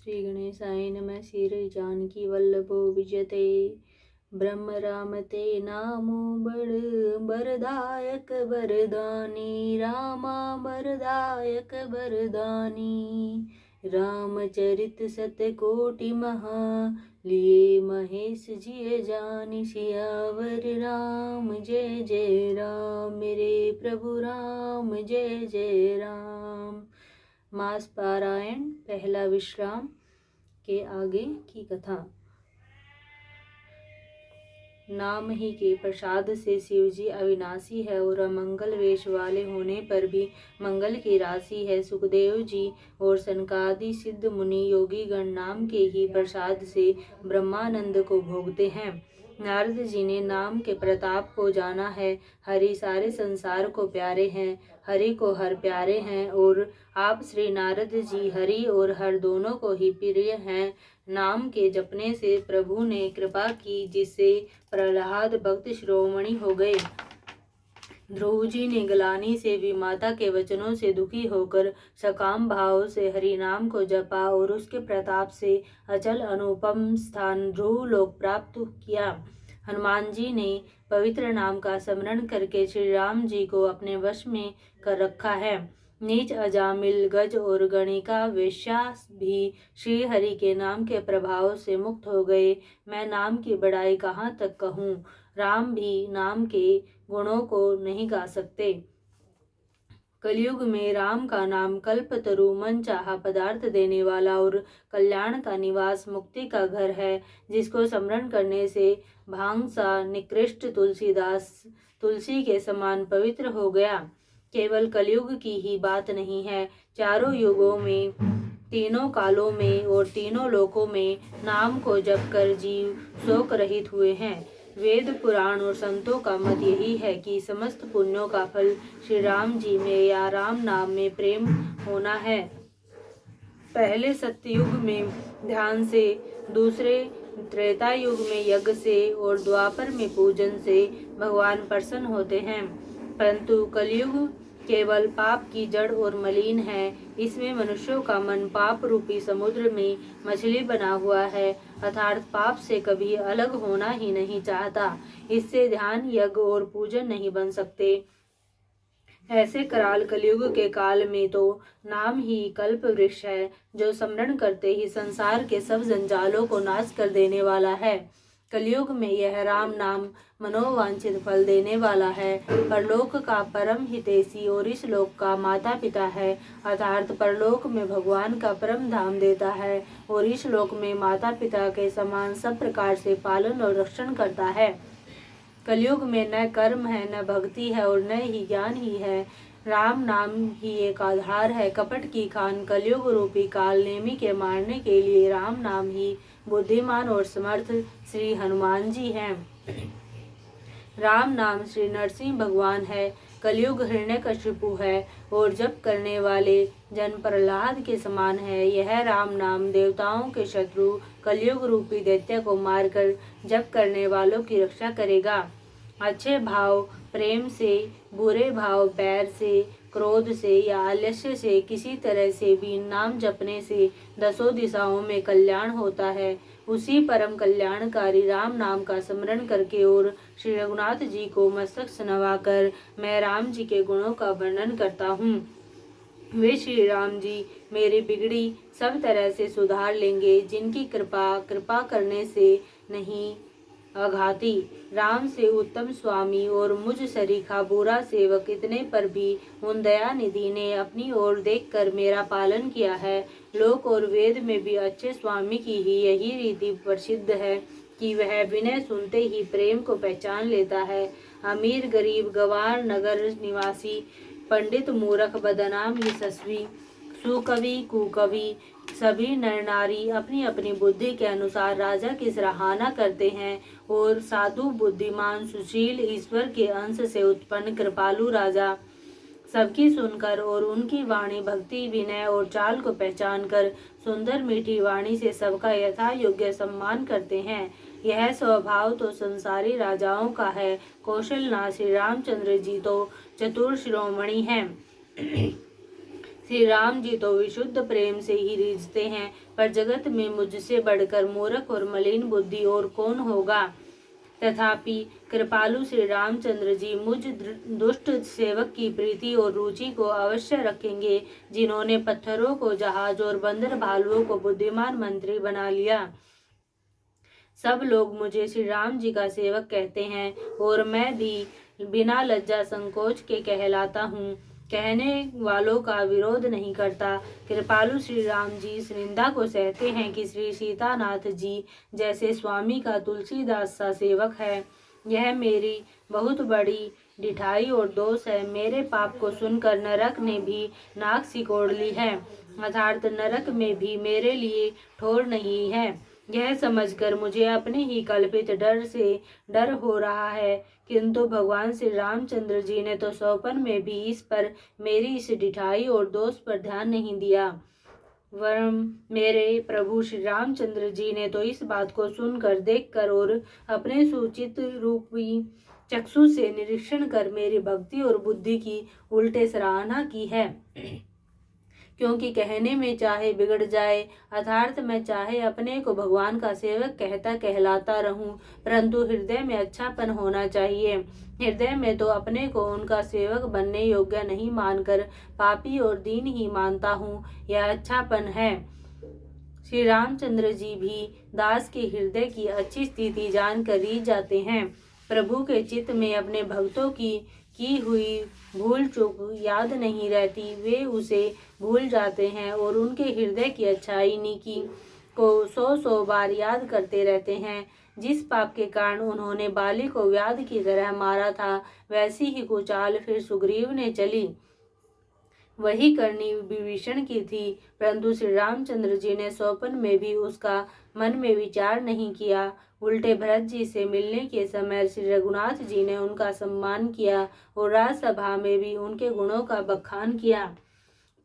श्री गणेशाय नमः। श्री जानकी वल्लभो विजयते ब्रह्म राम ते नामो बरदायक बरदानी रामा बरदायक बरदानी रामचरित सतकोटि महा लिए महेश जिय जानी सियावर राम जय जय राम मेरे प्रभु राम जय जय राम। मास पारायण पहला विश्राम के आगे की कथा। नाम ही के प्रसाद से शिवजी अविनाशी है और अमंगल वेश वाले होने पर भी मंगल की राशि है। सुखदेव जी और सनकादि सिद्ध मुनि योगी गण नाम के ही प्रसाद से ब्रह्मानंद को भोगते हैं। नारद जी ने नाम के प्रताप को जाना है। हरि सारे संसार को प्यारे हैं, हरि को हर प्यारे हैं और आप श्री नारद जी हरि और हर दोनों को ही प्रिय हैं। नाम के जपने से प्रभु ने कृपा की, जिससे प्रहलाद भक्त शिरोमणि हो गए। ध्रुव जी ने गलानी से भी माता के वचनों से दुखी होकर सकाम भाव से हरि नाम को जपा और उसके प्रताप से अचल अनुपम स्थान ध्रुव लोक प्राप्त किया। हनुमान जी ने पवित्र नाम का स्मरण करके श्री राम जी को अपने वश में कर रखा है। नीच अजामिल गज और गणिका वेश्या भी श्री हरि के नाम के प्रभाव से मुक्त हो गए। मैं नाम की बड़ाई कहाँ तक कहूँ, राम भी नाम के गुणों को नहीं गा सकते। कलयुग में राम का नाम कल्पतरु मन चाहा पदार्थ देने वाला और कल्याण का निवास मुक्ति का घर है, जिसको स्मरण करने से भांग सा निकृष्ट तुलसीदास तुलसी के समान पवित्र हो गया। केवल कलयुग की ही बात नहीं है, चारों युगों में, तीनों कालों में और तीनों लोकों में नाम को जप कर जीव शोक रहित हुए हैं। वेद पुराण और संतों का मत यही है कि समस्त पुण्यों का फल श्री राम जी में या राम नाम में प्रेम होना है। पहले सत्ययुग में ध्यान से, दूसरे त्रेता युग में यज्ञ से और द्वापर में पूजन से भगवान प्रसन्न होते हैं। परंतु कलयुग केवल पाप की जड़ और मलिन है। इसमें मनुष्यों का मन पाप रूपी समुद्र में मछली बना हुआ है, अर्थात पाप से कभी अलग होना ही नहीं चाहता। इससे ध्यान, यज्ञ और पूजन नहीं बन सकते। ऐसे कराल कलयुग के काल में तो नाम ही कल्प वृक्ष है, जो स्मरण करते ही संसार के सब जंजालों को नाश कर देने वाला है। कलयुग में यह राम नाम मनोवांछित फल देने वाला है। परलोक का परम हितैषी और इस लोक का माता पिता है, अर्थात परलोक में भगवान का परम धाम देता है और इस लोक में माता पिता के समान सब प्रकार से पालन और रक्षण करता है। कलयुग में न कर्म है, न भक्ति है और न ही ज्ञान ही है। राम नाम ही एक आधार है। कपट की खान कलयुग रूपी काल नेमी के मारने के लिए राम नाम ही बुद्धिमान और समर्थ श्री हनुमान जी हैं। राम नाम श्री नरसिंह भगवान है। कलयुग हिरण्यकशिपु है और जप करने वाले जन प्रहलाद के समान है। यह राम नाम देवताओं के शत्रु कलयुग रूपी दैत्य को मारकर जप करने वालों की रक्षा करेगा। अच्छे भाव प्रेम से, बुरे भाव बैर से, क्रोध से या आलस्य से किसी तरह से भी नाम जपने से दसों दिशाओं में कल्याण होता है। उसी परम कल्याणकारी राम नाम का स्मरण करके और श्री रघुनाथ जी को मस्तक नवाकर मैं राम जी के गुणों का वर्णन करता हूँ। वे श्री राम जी मेरी बिगड़ी सब तरह से सुधार लेंगे, जिनकी कृपा करने से नहीं अघाती। राम से उत्तम स्वामी और मुझ सरीखा बुरा सेवक इतने पर भी उन दया निधि ने अपनी ओर देखकर मेरा पालन किया है। लोक और वेद में भी अच्छे स्वामी की ही यही रीति प्रसिद्ध है कि वह विनय सुनते ही प्रेम को पहचान लेता है। अमीर गरीब, गंवार नगर निवासी, पंडित मूर्ख, बदनाम यशस्वी, सुकवि कुकवि, सभी नर नारी अपनी अपनी बुद्धि के अनुसार राजा की सराहना करते हैं और साधु, बुद्धिमान, सुशील, ईश्वर के अंश से उत्पन्न कृपालु राजा सबकी सुनकर और उनकी वाणी, भक्ति, विनय और चाल को पहचान कर सुंदर मीठी वाणी से सबका यथा योग्य सम्मान करते हैं। यह स्वभाव तो संसारी राजाओं का है। कौशलनाथ श्री रामचंद्र जी तो चतुर शिरोमणि हैं। श्री राम जी तो विशुद्ध प्रेम से ही रीझते हैं, पर जगत में मुझसे बढ़कर मूर्ख और मलिन बुद्धि और कौन होगा। तथापि कृपालु श्री रामचंद्र जी मुझ दुष्ट सेवक की प्रीति और रुचि को अवश्य रखेंगे, जिन्होंने पत्थरों को जहाज और बंदर भालुओं को बुद्धिमान मंत्री बना लिया। सब लोग मुझे श्री राम जी का सेवक कहते हैं और मैं भी बिना लज्जा संकोच के कहलाता हूँ। कहने वालों का विरोध नहीं करता। कृपालु श्री राम जी इस निंदा को सहते हैं कि श्री सीतानाथ जी जैसे स्वामी का तुलसीदास सा सेवक है। यह मेरी बहुत बड़ी ढिठाई और दोष है। मेरे पाप को सुनकर नरक ने भी नाक सिकोड़ ली है, अर्थात नरक में भी मेरे लिए ठोर नहीं है। यह समझकर मुझे अपने ही कल्पित डर से डर हो रहा है, किंतु भगवान श्री रामचंद्र जी ने तो स्वप्न में भी इस पर मेरी इस ढिठाई और दोष पर ध्यान नहीं दिया। वरम मेरे प्रभु श्री रामचंद्र जी ने तो इस बात को सुनकर, देखकर और अपने सूचित रूपी चक्षु से निरीक्षण कर मेरी भक्ति और बुद्धि की उल्टे सराहना की है। क्योंकि कहने में चाहे बिगड़ जाए, अर्थात मैं चाहे अपने को भगवान का सेवक कहता कहलाता रहूं, परंतु हृदय में अच्छापन होना चाहिए। हृदय में तो अपने को उनका सेवक बनने योग्य नहीं मानकर पापी और दीन ही मानता हूँ, यह अच्छापन है। श्री रामचंद्र जी भी दास के हृदय की अच्छी स्थिति जानकर रीझ जाते हैं। प्रभु के चित्त में अपने भक्तों की हुई भूल चूक याद नहीं रहती, वे उसे भूल जाते हैं और उनके हृदय की अच्छाई नीकी को 100 बार याद करते रहते हैं। जिस पाप के कारण उन्होंने बाली को व्याध की तरह मारा था, वैसी ही कुचाल फिर सुग्रीव ने चली। वही करनी विभीषण की थी, परंतु श्री रामचंद्र जी ने स्वप्न में भी उसका मन में विचार नहीं किया। उल्टे भरत जी से मिलने के समय श्री रघुनाथ जी ने उनका सम्मान किया और राजसभा में भी उनके गुणों का बखान किया।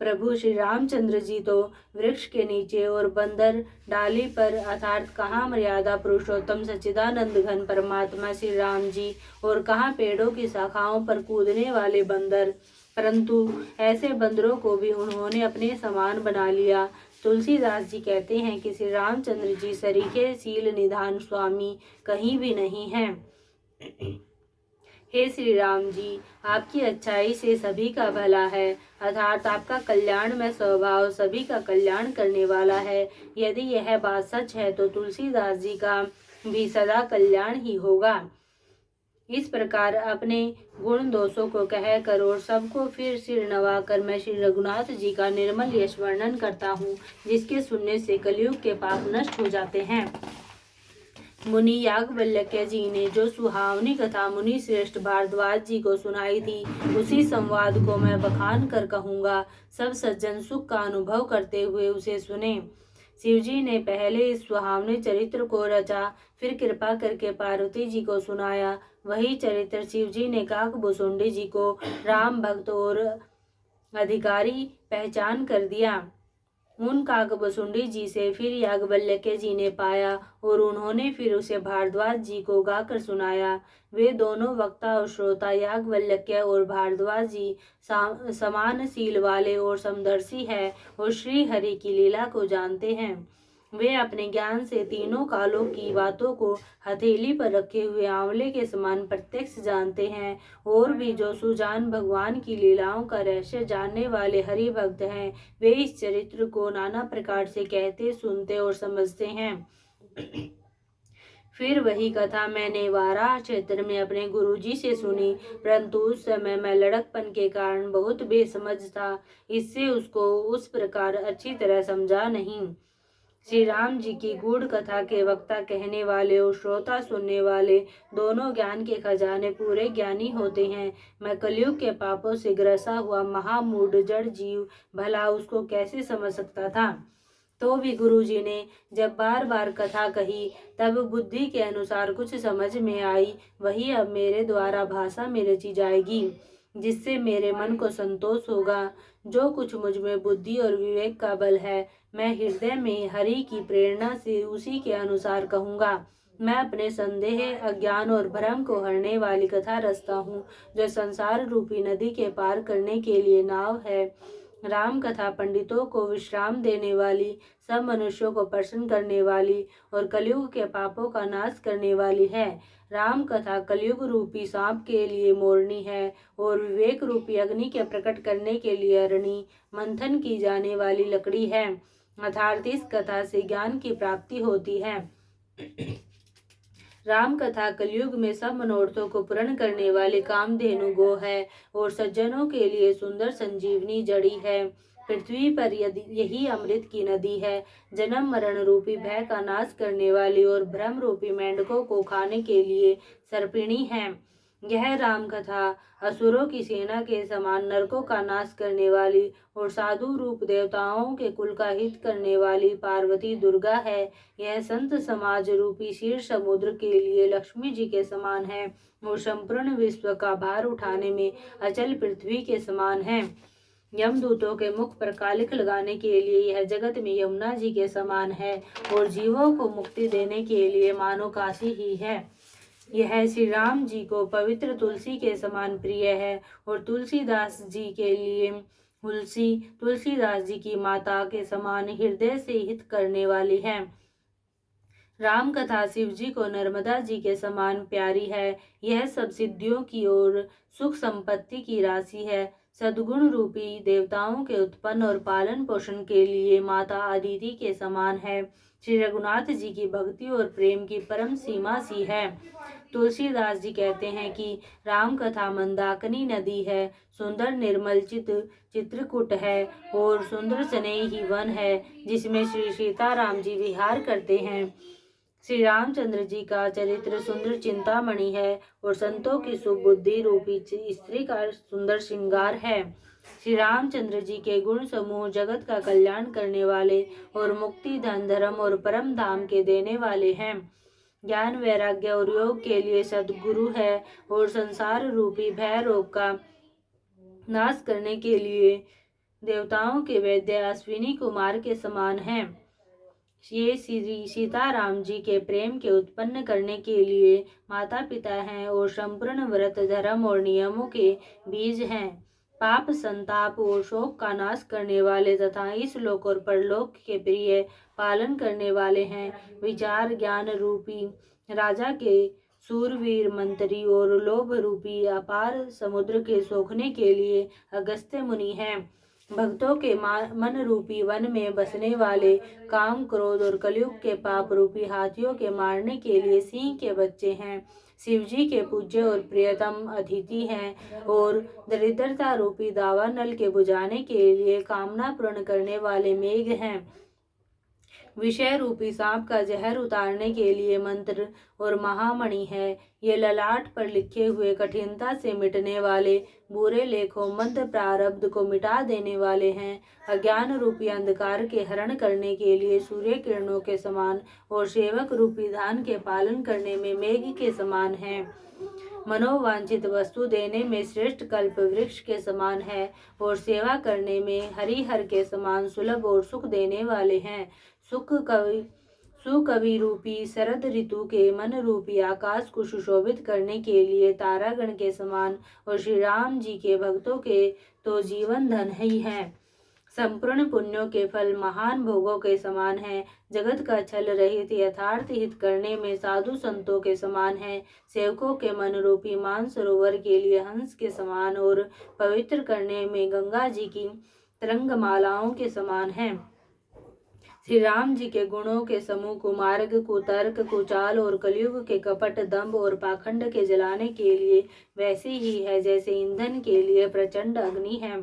प्रभु श्री रामचंद्र जी तो वृक्ष के नीचे और बंदर डाली पर, अर्थात कहाँ मर्यादा पुरुषोत्तम सच्चिदानंद घन परमात्मा श्री राम जी और कहाँ पेड़ों की शाखाओं पर कूदने वाले बंदर, परंतु ऐसे बंदरों को भी उन्होंने अपने समान बना लिया। तुलसीदास जी कहते हैं कि श्री रामचंद्र जी सरीखे शील निधान स्वामी कहीं भी नहीं हैं। हे श्री राम जी, आपकी अच्छाई से सभी का भला है, अर्थात आपका कल्याण में स्वभाव सभी का कल्याण करने वाला है। यदि यह बात सच है तो तुलसीदास जी का भी सदा कल्याण ही होगा। इस प्रकार अपने गुण दोषों को कहकर और सबको फिर सिर नवाकर मैं श्री रघुनाथ जी का निर्मल यश वर्णन करता हूँ, जिसके सुनने से कलयुग के पाप नष्ट हो जाते हैं। मुनि याज्ञवल्क्य जी ने जो सुहावनी कथा मुनि श्रेष्ठ भारद्वाज जी को सुनाई थी, उसी संवाद को मैं बखान कर कहूँगा। सब सज्जन सुख का अनुभव करते हुए उसे सुने। शिवजी ने पहले इस सुहावने चरित्र को रचा, फिर कृपा करके पार्वती जी को सुनाया। वही चरित्र शिवजी ने काकभूषुंडी जी को राम भक्त और अधिकारी पहचान कर दिया। उन काकभूषुंडी जी से फिर याज्ञवल्क्य जी ने पाया और उन्होंने फिर उसे भारद्वाज जी को गाकर सुनाया। वे दोनों वक्ता और श्रोता याज्ञवल्क्य और भारद्वाज जी समान शील वाले और समदर्शी है और श्री हरि की लीला को जानते हैं। वे अपने ज्ञान से तीनों कालों की बातों को हथेली पर रखे हुए आंवले के समान प्रत्यक्ष जानते हैं। और भी जो सुजान भगवान की लीलाओं का रहस्य जानने वाले हरि भक्त हैं, वे इस चरित्र को नाना प्रकार से कहते, सुनते और समझते हैं। फिर वही कथा मैंने वाराह क्षेत्र में अपने गुरुजी से सुनी, परंतु उस समय मैं लड़कपन के कारण बहुत बेसमझ था, इससे उसको उस प्रकार अच्छी तरह समझा नहीं। श्री राम जी की गूढ़ कथा के वक्ता कहने वाले और श्रोता सुनने वाले दोनों ज्ञान के खजाने पूरे ज्ञानी होते हैं। मैं कलयुग के पापों से ग्रसा हुआ महामूढ़ जड़ जीव भला उसको कैसे समझ सकता था। तो भी गुरुजी ने जब बार बार कथा कही, तब बुद्धि के अनुसार कुछ समझ में आई, वही अब मेरे द्वारा भाषा में रची जाएगी, जिससे मेरे मन को संतोष होगा। जो कुछ मुझ में बुद्धि और विवेक का बल है, मैं हृदय में हरि की प्रेरणा से उसी के अनुसार कहूँगा। मैं अपने संदेह, अज्ञान और भ्रम को हरने वाली कथा रचता हूँ, जो संसार रूपी नदी के पार करने के लिए नाव है। राम कथा पंडितों को विश्राम देने वाली, सब मनुष्यों को प्रसन्न करने वाली और कलयुग के पापों का नाश करने वाली है। राम कथा कलयुग रूपी सांप के लिए मोरनी है और विवेक रूपी अग्नि के प्रकट करने के लिए अरणी, मंथन की जाने वाली लकड़ी है। अर्थात इस कथा से ज्ञान की प्राप्ति होती है। राम कथा कलयुग में सब मनोरथों को पूर्ण करने वाले कामधेनु गो है और सज्जनों के लिए सुंदर संजीवनी जड़ी है। पृथ्वी पर यही अमृत की नदी है, जन्म मरण रूपी भय का नाश करने वाली और भ्रम रूपी मेंढकों को खाने के लिए सर्पिणी है। यह राम कथा असुरों की सेना के समान नरकों का नाश करने वाली और साधु रूप देवताओं के कुल का हित करने वाली पार्वती दुर्गा है। यह संत समाज रूपी क्षीर समुद्र के लिए लक्ष्मी जी के समान है और संपूर्ण विश्व का भार उठाने में अचल पृथ्वी के समान है। यमदूतों के मुख पर कालिख लगाने के लिए यह जगत में यमुना जी के समान है और जीवों को मुक्ति देने के लिए मानो काशी ही है। यह श्री राम जी को पवित्र तुलसी के समान प्रिय है और तुलसीदास जी के लिए तुलसीदास जी की माता के समान हृदय से हित करने वाली है। राम कथा शिव जी को नर्मदा जी के समान प्यारी है। यह सब सिद्धियों की ओर सुख संपत्ति की राशि है। सद्गुण रूपी देवताओं के उत्पन्न और पालन पोषण के लिए माता अदिति के समान है। श्री रघुनाथ जी की भक्ति और प्रेम की परम सीमा सी है। तुलसीदास जी कहते हैं कि राम कथा मंदाकिनी नदी है, सुंदर निर्मल चित्रकूट है और सुंदर स्नेही वन है जिसमें श्री सीताराम जी विहार करते हैं। श्री रामचंद्र जी का चरित्र सुंदर चिंतामणि है और संतों की सुबुद्धि रूपी स्त्री का सुंदर श्रृंगार है। श्री रामचंद्र जी के गुण समूह जगत का कल्याण करने वाले और मुक्ति धन धर्म और परम धाम के देने वाले हैं। ज्ञान वैराग्य और योग के लिए सद्गुरु है और संसार रूपी भय रोग का नाश करने के लिए देवताओं के वैद्य अश्विनी कुमार के समान हैं। ये श्री सीताराम जी के प्रेम के उत्पन्न करने के लिए माता पिता हैं और संपूर्ण व्रत धर्म और नियमों के बीज हैं। पाप संताप और शोक का नाश करने वाले तथा इस लोक और परलोक के प्रिय पालन करने वाले हैं। विचार ज्ञान रूपी राजा के सूरवीर मंत्री और लोभ रूपी अपार समुद्र के सोखने के लिए अगस्त्य मुनि हैं। भक्तों के मन रूपी वन में बसने वाले काम क्रोध और कलयुग के पाप रूपी हाथियों के मारने के लिए सिंह के बच्चे हैं। शिव जी के पूज्य और प्रियतम अतिथि हैं और दरिद्रता रूपी दावानल के बुझाने के लिए कामना पूर्ण करने वाले मेघ हैं। विषय रूपी सांप का जहर उतारने के लिए मंत्र और महामणि है। ये ललाट पर लिखे हुए कठिनता से मिटने वाले बुरे लेखों मंद प्रारब्ध को मिटा देने वाले हैं। अज्ञान रूपी अंधकार के हरण करने के लिए सूर्य किरणों के समान और सेवक रूपी धान के पालन करने में मेघ के समान है। मनोवांछित वस्तु देने में श्रेष्ठ कल्प वृक्ष के समान है और सेवा करने में हरिहर के समान सुलभ और सुख देने वाले हैं। सुकवि रूपी शरद ऋतु के मन रूपी आकाश को सुशोभित करने के लिए तारागण के समान और श्री राम जी के भक्तों के तो जीवन धन ही है। संपूर्ण पुण्यों के फल महान भोगों के समान है। जगत का छल रहित यथार्थ हित करने में साधु संतों के समान है। सेवकों के मन रूपी मान सरोवर के लिए हंस के समान और पवित्र करने में गंगा जी की तरंगमालाओं के समान है। श्री राम जी के गुणों के समूह कुमार्ग कुतर्क कुचाल और कलयुग के कपट दंभ और पाखंड के जलाने के लिए वैसे ही है जैसे ईंधन के लिए प्रचंड अग्नि है।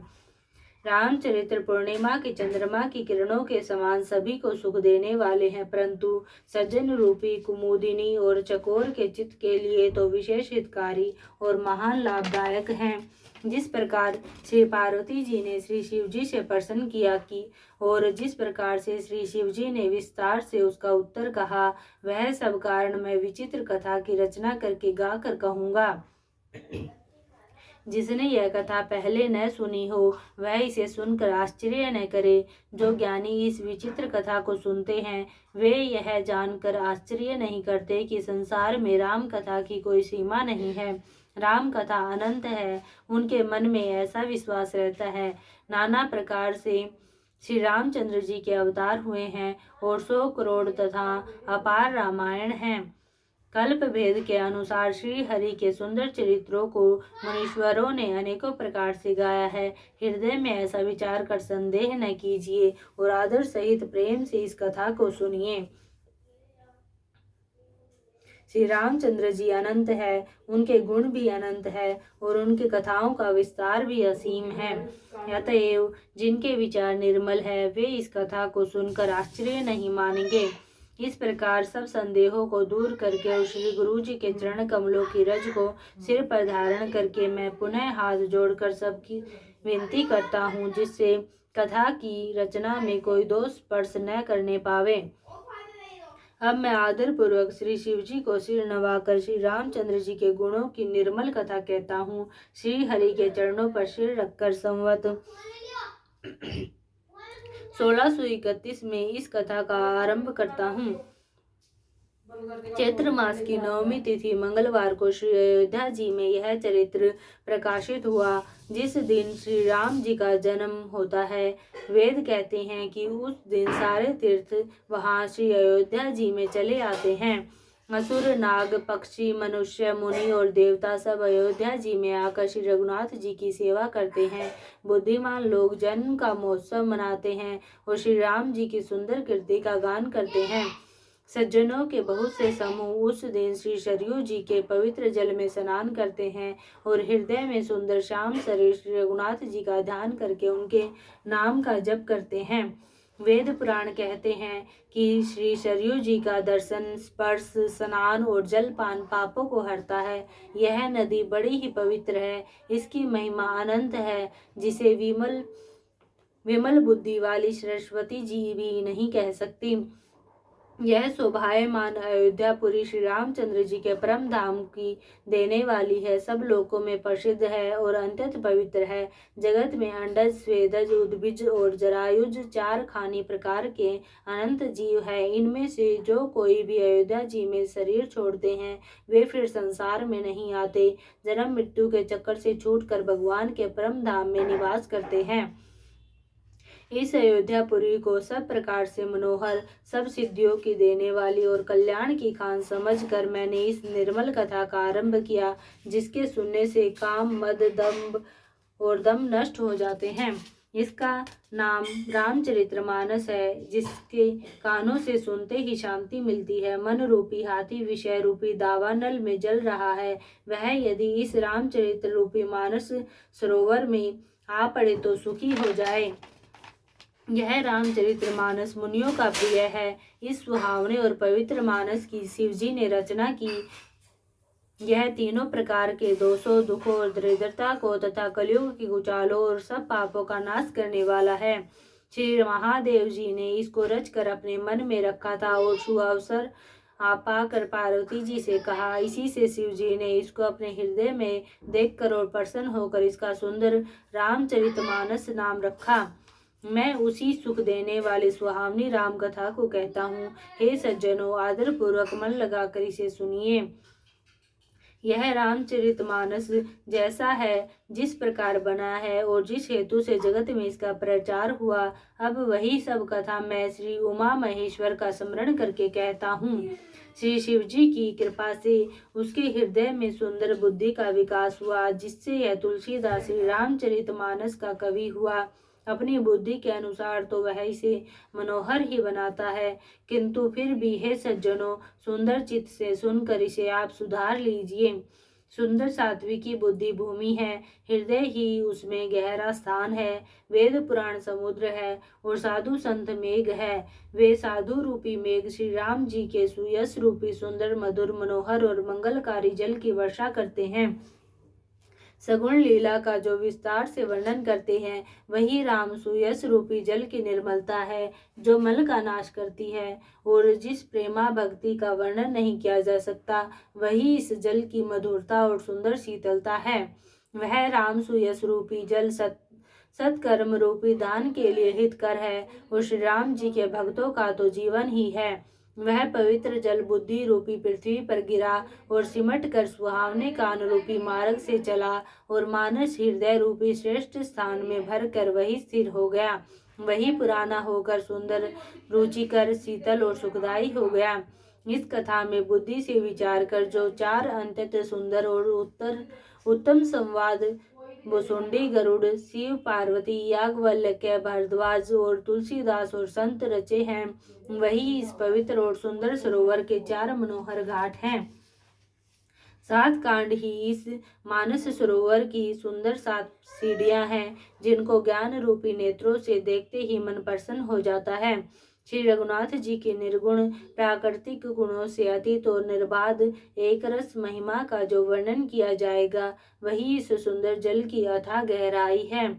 रामचरित्र पूर्णिमा की चंद्रमा की किरणों के समान सभी को सुख देने वाले हैं, परंतु सज्जन रूपी कुमुदिनी और चकोर के चित्त के लिए तो विशेष हितकारी और महान लाभदायक हैं। जिस प्रकार श्री पार्वती जी ने श्री शिव जी से प्रश्न किया कि और जिस प्रकार से श्री शिव जी ने विस्तार से उसका उत्तर कहा, वह सब कारण मैं विचित्र कथा की रचना करके गा कर कहूँगा। जिसने यह कथा पहले न सुनी हो वह इसे सुनकर आश्चर्य न करे। जो ज्ञानी इस विचित्र कथा को सुनते हैं वे यह जानकर आश्चर्य नहीं करते कि संसार में राम कथा की कोई सीमा नहीं है। राम कथा अनंत है, उनके मन में ऐसा विश्वास रहता है। नाना प्रकार से श्री रामचंद्र जी के अवतार हुए हैं और 100 करोड़ तथा अपार रामायण हैं। कल्प भेद के अनुसार श्री हरि के सुंदर चरित्रों को मुनीश्वरों ने अनेकों प्रकार से गाया है। हृदय में ऐसा विचार कर संदेह न कीजिए और आदर सहित प्रेम से इस कथा को सुनिए। श्री रामचंद्र जी अनंत है, उनके गुण भी अनंत है और उनकी कथाओं का विस्तार भी असीम है। अतएव जिनके विचार निर्मल है वे इस कथा को सुनकर आश्चर्य नहीं मानेंगे। इस प्रकार सब संदेहों को दूर करके और श्री गुरु जी के चरण कमलों की रज को सिर पर धारण करके मैं पुनः हाथ जोड़कर सबकी विनती करता हूँ, जिससे कथा की रचना में कोई दोष स्पर्श न करने पावे। अब मैं आदर पूर्वक श्री शिव जी को सिर नवाकर श्री रामचंद्र जी के गुणों की निर्मल कथा कहता हूँ। श्री हरि के चरणों पर सिर रखकर संवत 1631 में इस कथा का आरंभ करता हूँ। चैत्र मास की 9वीं तिथि मंगलवार को श्री अयोध्या जी में यह चरित्र प्रकाशित हुआ। जिस दिन श्री राम जी का जन्म होता है, वेद कहते हैं कि उस दिन सारे तीर्थ वहां श्री अयोध्या जी में चले आते हैं। असुर, नाग, पक्षी, मनुष्य, मुनि और देवता सब अयोध्या जी में आकर श्री रघुनाथ जी की सेवा करते हैं। बुद्धिमान लोग जन्म का महोत्सव मनाते हैं और श्री राम जी की सुंदर कीर्ति का गान करते हैं। सज्जनों के बहुत से समूह उस दिन श्री सरयू जी के पवित्र जल में स्नान करते हैं और हृदय में सुंदर श्याम शरीर श्री रघुनाथ जी का ध्यान करके उनके नाम का जप करते हैं। वेद पुराण कहते हैं कि श्री सरयू जी का दर्शन, स्पर्श, स्नान और जलपान पापों को हरता है। यह नदी बड़ी ही पवित्र है, इसकी महिमा अनंत है, जिसे विमल बुद्धि वाली सरस्वती जी भी नहीं कह सकती। यह शोभायमान अयोध्यापुरी श्री रामचंद्र जी के परम धाम की देने वाली है, सब लोकों में प्रसिद्ध है और अत्यंत पवित्र है। जगत में अंडज, स्वेदज, उद्भिज और जरायुज 4 खानी प्रकार के अनंत जीव है। इनमें से जो कोई भी अयोध्या जी में शरीर छोड़ते हैं वे फिर संसार में नहीं आते, जन्म मृत्यु के चक्कर से छूटकर भगवान के परम धाम में निवास करते हैं। इस अयोध्यापुरी को सब प्रकार से मनोहर, सब सिद्धियों की देने वाली और कल्याण की खान समझकर मैंने इस निर्मल कथा का आरंभ किया, जिसके सुनने से काम, मद, दम्भ और दम नष्ट हो जाते हैं। इसका नाम रामचरितमानस है, जिसके कानों से सुनते ही शांति मिलती है। मन रूपी हाथी विषय रूपी दावानल में जल रहा है, वह यदि इस रामचरित्र रूपी मानस सरोवर में आ पड़े तो सुखी हो जाए। यह रामचरितमानस मुनियों का प्रिय है। इस सुहावने और पवित्र मानस की शिवजी ने रचना की। यह तीनों प्रकार के दोषों, दुखों और दरिद्रता को तथा कलयुग की कुचालों और सब पापों का नाश करने वाला है। श्री महादेव जी ने इसको रचकर अपने मन में रखा था और सुअवसर पाकर पार्वती जी से कहा। इसी से शिव जी ने इसको अपने हृदय में देखकर और प्रसन्न होकर इसका सुंदर रामचरितमानस नाम रखा। मैं उसी सुख देने वाली सुहावनी राम कथा को कहता हूँ। हे सज्जनों, आदर पूर्वक मन लगाकर इसे सुनिए। यह रामचरितमानस जैसा है, जिस प्रकार बना है और जिस हेतु से जगत में इसका प्रचार हुआ, अब वही सब कथा मैं श्री उमा महेश्वर का स्मरण करके कहता हूँ। श्री शिव जी की कृपा से उसके हृदय में सुंदर बुद्धि का विकास हुआ, जिससे यह तुलसीदास श्री रामचरितमानस का कवि हुआ। अपनी बुद्धि के अनुसार तो वह इसे मनोहर ही बनाता है, किंतु फिर भी हे सज्जनों, सुंदर चित्त से सुनकर इसे आप सुधार लीजिए। सुंदर सात्विकी बुद्धि भूमि है, हृदय ही उसमें गहरा स्थान है। वेद पुराण समुद्र है और साधु संत मेघ है। वे साधु रूपी मेघ श्री राम जी के सुयश रूपी सुंदर, मधुर, मनोहर और मंगलकारी जल की वर्षा करते हैं। सगुण लीला का जो विस्तार से वर्णन करते हैं, वही राम सुयश रूपी जल की निर्मलता है, जो मल का नाश करती है। और जिस प्रेमा भक्ति का वर्णन नहीं किया जा सकता, वही इस जल की मधुरता और सुंदर शीतलता है। वह राम सुयश रूपी जल सत्कर्म रूपी दान के लिए हितकर है और श्री राम जी के भक्तों का तो जीवन ही है। वह पवित्र जल बुद्धि रूपी पृथ्वी पर गिरा और सिमट कर सुहावने कान रूपी मार्ग से चला और मानस हृदय रूपी श्रेष्ठ स्थान में भर कर वही स्थिर हो गया। वही पुराना होकर सुंदर, रुचिकर, शीतल और सुखदायी हो गया। इस कथा में बुद्धि से विचार कर जो चार अत्यंत सुंदर और उत्तम संवाद भुसुंडी, गरुड़, शिव पार्वती, याज्ञवल्क्य, भारद्वाज और तुलसीदास और संत रचे हैं, वही इस पवित्र और सुंदर सरोवर के चार मनोहर घाट हैं। 7 कांड ही इस मानस सरोवर की सुंदर 7 सीढ़ियां हैं, जिनको ज्ञान रूपी नेत्रों से देखते ही मन प्रसन्न हो जाता है। श्री रघुनाथ जी के निर्गुण प्राकृतिक गुणों से अतीत और निर्बाध एक रस महिमा का जो वर्णन किया जाएगा, वही इस सुंदर जल की अथाह गहराई है।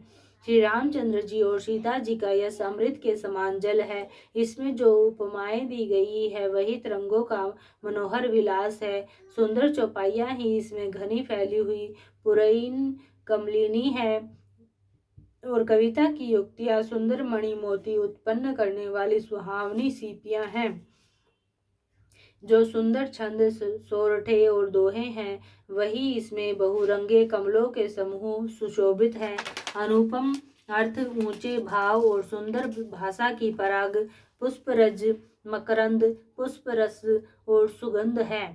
श्री रामचंद्र जी और सीता जी का यह अमृत के समान जल है। इसमें जो उपमाएं दी गई है, वही तरंगों का मनोहर विलास है। सुंदर चौपाइयां ही इसमें घनी फैली हुई पुरैन कमलिनी है और कविता की युक्तियां सुंदर मणि मोती उत्पन्न करने वाली सुहावनी सीपियां हैं। जो सुंदर छंद, सोरठे और दोहे हैं, वही इसमें बहुरंगे कमलों के समूह सुशोभित हैं। अनुपम अर्थ, ऊंचे भाव और सुंदर भाषा की पराग, पुष्परज, मकरंद, पुष्परस और सुगंध है।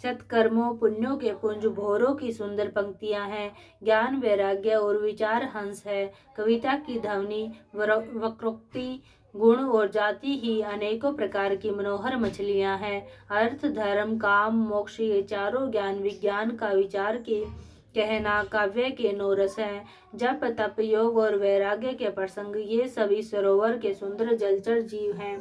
सत्कर्मों, पुण्यों के पुंज, भोरों की सुंदर पंक्तियां हैं। ज्ञान, वैराग्य और विचार हंस है। कविता की ध्वनि, वक्रोक्ति, गुण और जाति ही अनेकों प्रकार की मनोहर मछलियां हैं। अर्थ, धर्म, काम, मोक्ष ये चारों ज्ञान विज्ञान का विचार के कहना काव्य के नौरस हैं। जप, तप, योग और वैराग्य के प्रसंग, ये सभी सरोवर के सुंदर जलचर जीव हैं।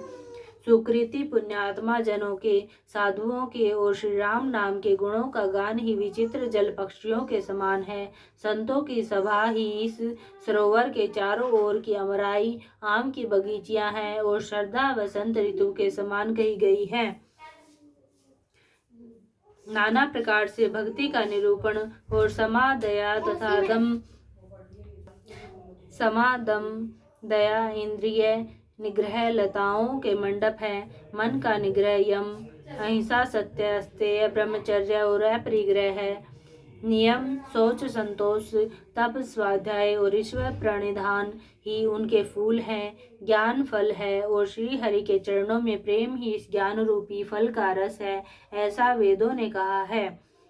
सुकृति पुण्यात्मा जनों के, साधुओं के और श्री राम नाम के गुणों का गान ही विचित्र जल पक्षियों के समान है। संतों की सभा ही इस सरोवर के चारों ओर की अमराई आम की बगीचियां हैं और श्रद्धा वसंत ऋतु के समान कही गई है। नाना प्रकार से भक्ति का निरूपण और समा, दया तथा दम, दया, इंद्रिय निग्रह लताओं के मंडप है। मन का निग्रह यम, अहिंसा, सत्य, अस्तेय, ब्रह्मचर्य और अपरिग्रह है। नियम, शौच, संतोष, तप, स्वाध्याय और ईश्वर प्रणिधान ही उनके फूल हैं। ज्ञान फल है और श्री हरि के चरणों में प्रेम ही इस ज्ञान रूपी फल का रस है, ऐसा वेदों ने कहा है।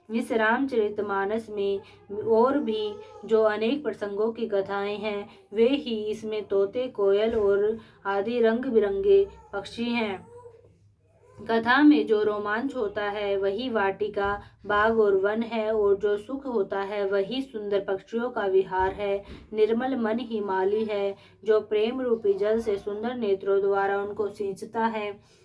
इस रामचरितमानस में और भी जो अनेक प्रसंगों की कथाएं हैं, वे ही इसमें तोते, कोयल और आदि रंग बिरंगे पक्षी हैं। कथा में जो रोमांच होता है, वही वाटिका, बाग और वन है, और जो सुख होता है, वही सुंदर पक्षियों का विहार है। निर्मल मन ही माली है, जो प्रेम रूपी जल से सुंदर नेत्रों द्वारा उनको सींचता है।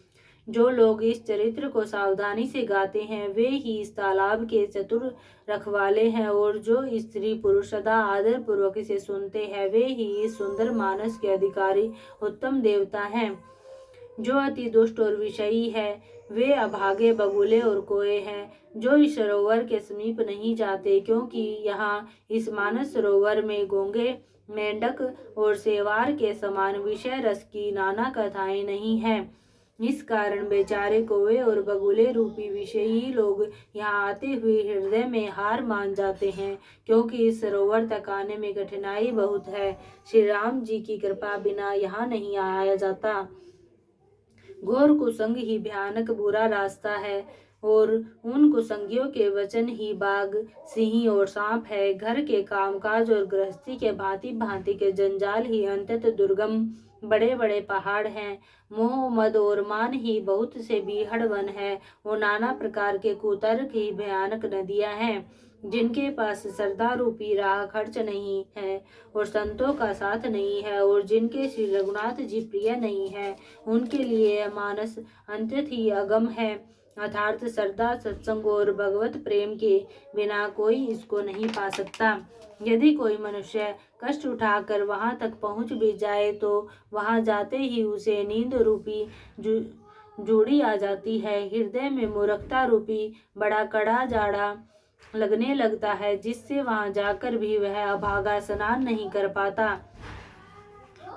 जो लोग इस चरित्र को सावधानी से गाते हैं, वे ही इस तालाब के चतुर रखवाले हैं, और जो स्त्री पुरुष सदा आदर पूर्वक इसे सुनते हैं, वे ही इस सुंदर मानस के अधिकारी उत्तम देवता हैं। जो अति दुष्ट और विषयी है, वे अभागे, बगुले और कोए हैं, जो इस सरोवर के समीप नहीं जाते, क्योंकि यहाँ इस मानस सरोवर में गूंगे, मेंढक और सेवार के समान विषय रस की नाना कथाएं नहीं हैं। इस कारण बेचारे कौवे और बगुले रूपी विषयी लोग यहाँ आते हुए हृदय में हार मान जाते हैं, क्योंकि इस सरोवर तक आने में कठिनाई बहुत है। श्री राम जी की कृपा बिना यहाँ नहीं आया जाता। घोर कुसंग ही भयानक बुरा रास्ता है, और उन कुसंगियों के वचन ही बाघ, सिंह और सांप है। घर के कामकाज और गृहस्थी के भांति भांति के जंजाल ही अत्यंत दुर्गम बड़े बड़े पहाड़ हैं। मोह, मद और मान ही बहुत से बीहड़ वन है, और नाना प्रकार के कुतर्क ही भयानक नदियां हैं। जिनके पास श्रद्धा रूपी राह खर्च नहीं है और संतों का साथ नहीं है, और जिनके श्री रघुनाथ जी प्रिय नहीं है, उनके लिए यह मानस अत्यंत ही अगम है। अर्थात श्रद्धा, सत्संग और भगवत प्रेम के बिना कोई इसको नहीं पा सकता। यदि कोई मनुष्य कष्ट उठाकर वहां तक पहुंच भी जाए, तो वहां जाते ही उसे नींद रूपी जूड़ी आ जाती है। हृदय में मूर्खता रूपी बड़ा कड़ा जाड़ा लगने लगता है, जिससे वहां जाकर भी वह अभागा स्नान नहीं कर पाता।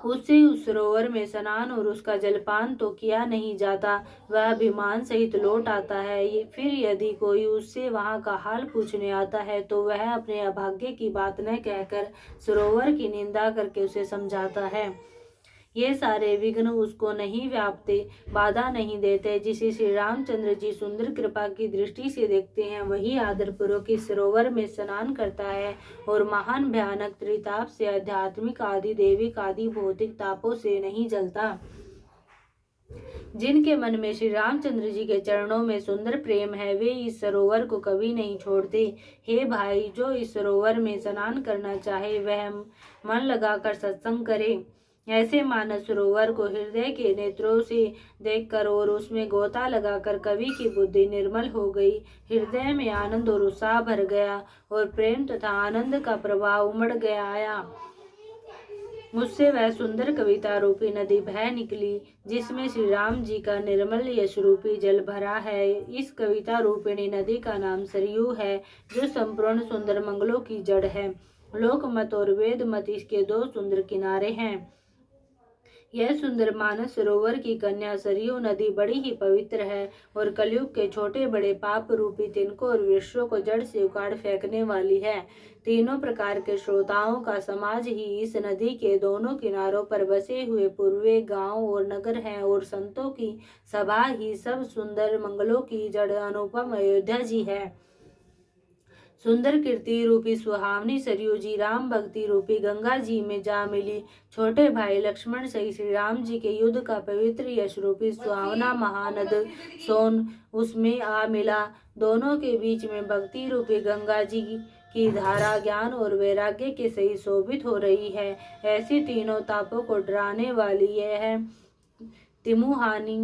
उससे उस सरोवर में स्नान और उसका जलपान तो किया नहीं जाता, वह अभिमान सहित लौट आता है। फिर यदि कोई उससे वहां का हाल पूछने आता है तो वह अपने अभाग्य की बात न कहकर सरोवर की निंदा करके उसे समझाता है। ये सारे विघ्न उसको नहीं व्यापते, बाधा नहीं देते। जिसे श्री रामचंद्र जी सुंदर कृपा की दृष्टि से देखते हैं वही आदरपूर्वक इस सरोवर में स्नान करता है और महान भयानक त्रिताप से, आध्यात्मिक आदि दैविक आदि भौतिक तापों से नहीं जलता। जिनके मन में श्री रामचंद्र जी के चरणों में सुंदर प्रेम है वे इस सरोवर को कभी नहीं छोड़ते। हे भाई, जो इस सरोवर में स्नान करना चाहे वह मन लगाकर सत्संग करे। ऐसे मानस सरोवर को हृदय के नेत्रों से देखकर और उसमें गोता लगाकर कवि की बुद्धि निर्मल हो गई, हृदय में आनंद और उत्साह भर गया और प्रेम तथा आनंद का प्रवाह उमड़ गया आया। मुझसे वह सुंदर कविता रूपी नदी बह निकली जिसमें श्री राम जी का निर्मल यश रूपी जल भरा है। इस कविता रूपिणी नदी का नाम सरयू है, जो संपूर्ण सुंदर मंगलों की जड़ है। लोकमत और वेद मत इसके दो सुंदर किनारे हैं। यह सुंदर मानस सरोवर की कन्या सरयू नदी बड़ी ही पवित्र है और कलयुग के छोटे बड़े पाप रूपी तिनकों और वृक्षों को जड़ से उखाड़ फेंकने वाली है। तीनों प्रकार के श्रोताओं का समाज ही इस नदी के दोनों किनारों पर बसे हुए पूर्वे गांव और नगर हैं और संतों की सभा ही सब सुंदर मंगलों की जड़ अनुपम अयोध्या जी है। सुंदर कीर्ति रूपी सुहावनी सरयू जी राम भक्ति रूपी गंगा जी में जा मिली। छोटे भाई लक्ष्मण सहित श्री राम जी के युद्ध का पवित्र यश रूपी सुहावना महानद सोन उसमें आ मिला। दोनों के बीच में भक्ति रूपी गंगा जी की धारा ज्ञान और वैराग्य के सही शोभित हो रही है। ऐसी तीनों तापों को डराने वाली यह है तिमुहानी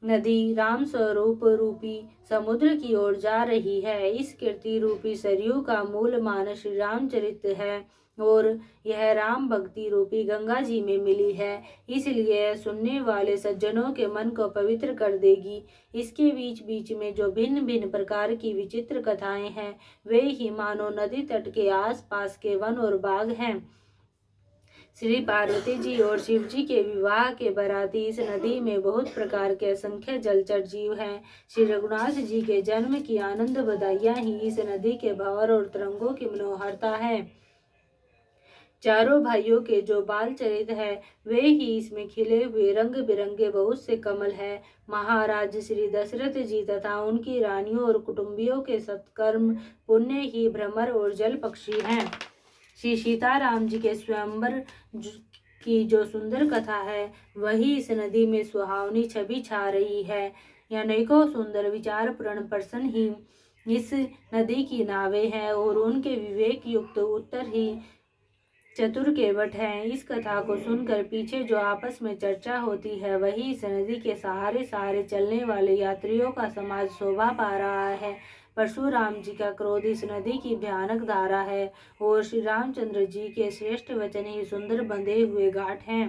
नदी राम स्वरूप रूपी समुद्र की ओर जा रही है। इस कीर्ति रूपी सरयू का मूल मान श्री रामचरित है और यह राम भक्ति रूपी गंगा जी में मिली है, इसलिए सुनने वाले सज्जनों के मन को पवित्र कर देगी। इसके बीच बीच में जो भिन्न भिन्न प्रकार की विचित्र कथाएं हैं वे ही मानो नदी तट के आस पास के वन और बाग हैं। श्री पार्वती जी और शिव जी के विवाह के बराती इस नदी में बहुत प्रकार के असंख्य जलचर जीव हैं। श्री रघुनाथ जी के जन्म की आनंद बधाइयां ही इस नदी के भंवर और तरंगों की मनोहरता है। चारों भाइयों के जो बाल चरित है वे ही इसमें खिले हुए रंग बिरंगे बहुत से कमल है। महाराज श्री दशरथ जी तथा उनकी रानियों और कुटुंबियों के सत्कर्म पुण्य ही भ्रमर और जल पक्षी हैं। श्री सीताराम जी के स्वयंवर की जो सुंदर कथा है वही इस नदी में सुहावनी छवि छा रही है। अनेकों सुंदर विचारपूर्ण प्रश्न ही इस नदी की नावें हैं और उनके विवेक युक्त उत्तर ही चतुर केवट हैं। इस कथा को सुनकर पीछे जो आपस में चर्चा होती है वही इस नदी के सहारे सहारे चलने वाले यात्रियों का समाज शोभा पा रहा है। परशुराम जी का क्रोध इस नदी की भयानक धारा है और श्री रामचंद्र जी के श्रेष्ठ वचन ही सुंदर बंधे हुए घाट हैं।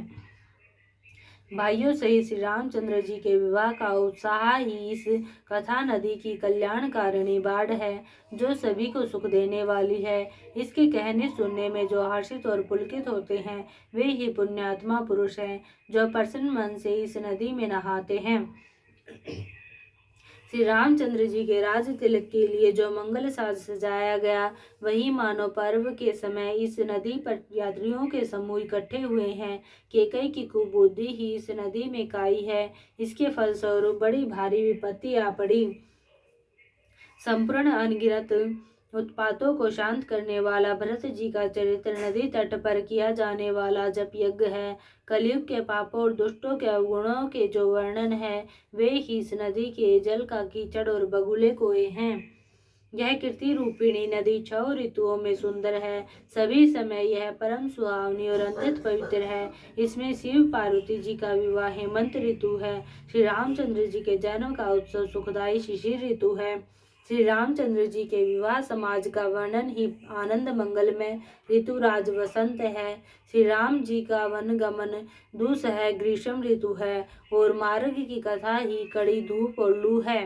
भाइयों सहित श्री रामचंद्र जी के विवाह का उत्साह ही इस कथा नदी की कल्याणकारिणी बाढ़ है जो सभी को सुख देने वाली है। इसके कहने सुनने में जो हर्षित और पुलकित होते हैं वे ही पुण्यात्मा पुरुष हैं जो प्रसन्न मन से इस नदी में नहाते हैं। श्री रामचंद्र जी के राज तिलक के लिए जो मंगल साज सजाया गया वही मानो पर्व के समय इस नदी पर यात्रियों के समूह इकट्ठे हुए हैं। केकई की कुबुद्धि ही इस नदी में काई है, इसके फलस्वरूप बड़ी भारी विपत्ति आ पड़ी। संपूर्ण अनगिनत उत्पातों को शांत करने वाला भरत जी का चरित्र नदी तट पर किया जाने वाला जप यज्ञ है। कलयुग के पापों और दुष्टों के अवगुणों के जो वर्णन है वे ही इस नदी के जल का कीचड़ और बगुले कोए हैं। यह कीर्ति रूपिणी नदी 6 ऋतुओं में सुंदर है, सभी समय यह परम सुहावनी और अत्यंत पवित्र है। इसमें शिव पार्वती जी का विवाह हेमंत ऋतु है। श्री रामचंद्र जी के जन्म का उत्सव सुखदायी शिशिर ऋतु है। श्री रामचंद्र जी के विवाह समाज का वर्णन ही आनंद मंगलमय ऋतुराज वसंत है। श्री राम जी का वन गमन दुसह ग्रीष्म ऋतु है और मार्ग की कथा ही कड़ी धूप और लू है।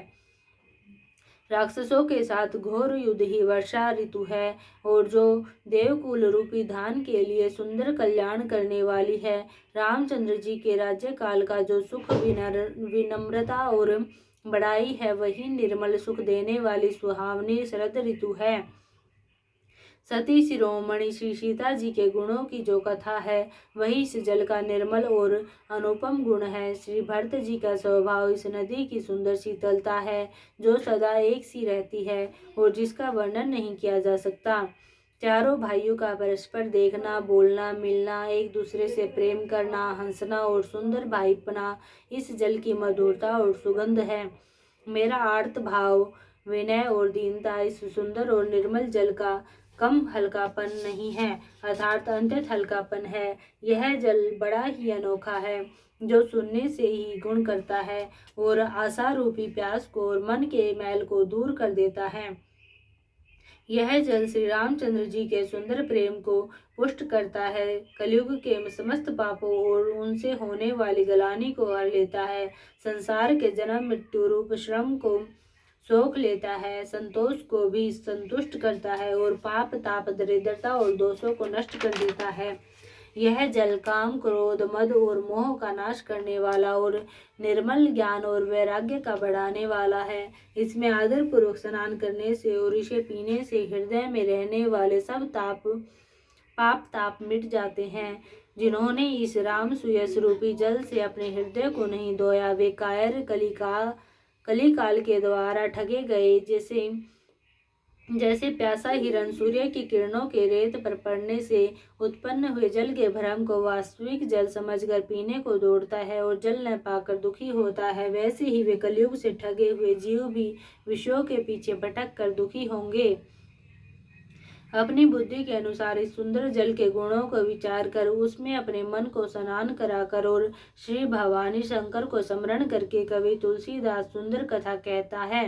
राक्षसों के साथ घोर युद्ध ही वर्षा ऋतु है, और जो देवकुल रूपी धान के लिए सुंदर कल्याण करने वाली है। रामचंद्र जी के राज्य काल का जो सुख, विनम्रता और बड़ाई है, वही निर्मल सुख देने वाली सुहावनी शरद ऋतु है। सती शिरोमणि श्री सीता जी के गुणों की जो कथा है, वही इस जल का निर्मल और अनुपम गुण है। श्री भरत जी का स्वभाव इस नदी की सुंदर शीतलता है, जो सदा एक सी रहती है और जिसका वर्णन नहीं किया जा सकता। चारों भाइयों का परस्पर देखना, बोलना, मिलना, एक दूसरे से प्रेम करना, हंसना और सुंदर भाईपना इस जल की मधुरता और सुगंध है। मेरा आर्त भाव, विनय और दीनता इस सुंदर और निर्मल जल का कम हल्कापन नहीं है, अर्थात अत्यंत हल्कापन है। यह जल बड़ा ही अनोखा है, जो सुनने से ही गुण करता है और आशा रूपी प्यास को और मन के मैल को दूर कर देता है। यह जल श्री रामचंद्र जी के सुंदर प्रेम को पुष्ट करता है, कलयुग के समस्त पापों और उनसे होने वाली गलानी को हर लेता है, संसार के जन्म मृत्यु रूप श्रम को सोख लेता है, संतोष को भी संतुष्ट करता है और पाप, ताप, दरिद्रता और दोषों को नष्ट कर देता है। यह जल काम, क्रोध, मद और मोह का नाश करने वाला और निर्मल ज्ञान और वैराग्य का बढ़ाने वाला है। इसमें आदर पूर्वक स्नान करने से और इसे पीने से हृदय में रहने वाले सब पाप ताप मिट जाते हैं। जिन्होंने इस राम सुयस रूपी जल से अपने हृदय को नहीं धोया, वे कायर कलिकाल के द्वारा ठगे गए। जैसे प्यासा हिरण सूर्य की किरणों के रेत पर पड़ने से उत्पन्न हुए जल के भ्रम को वास्तविक जल समझकर पीने को दौड़ता है और जल न पाकर दुखी होता है, वैसे ही वे कलयुग से ठगे हुए जीव भी विषयों के पीछे भटक कर दुखी होंगे। अपनी बुद्धि के अनुसार इस सुंदर जल के गुणों को विचार कर उसमें अपने मन को स्नान कराकर और श्री भवानी शंकर को स्मरण करके कवि तुलसीदास सुंदर कथा कहता है।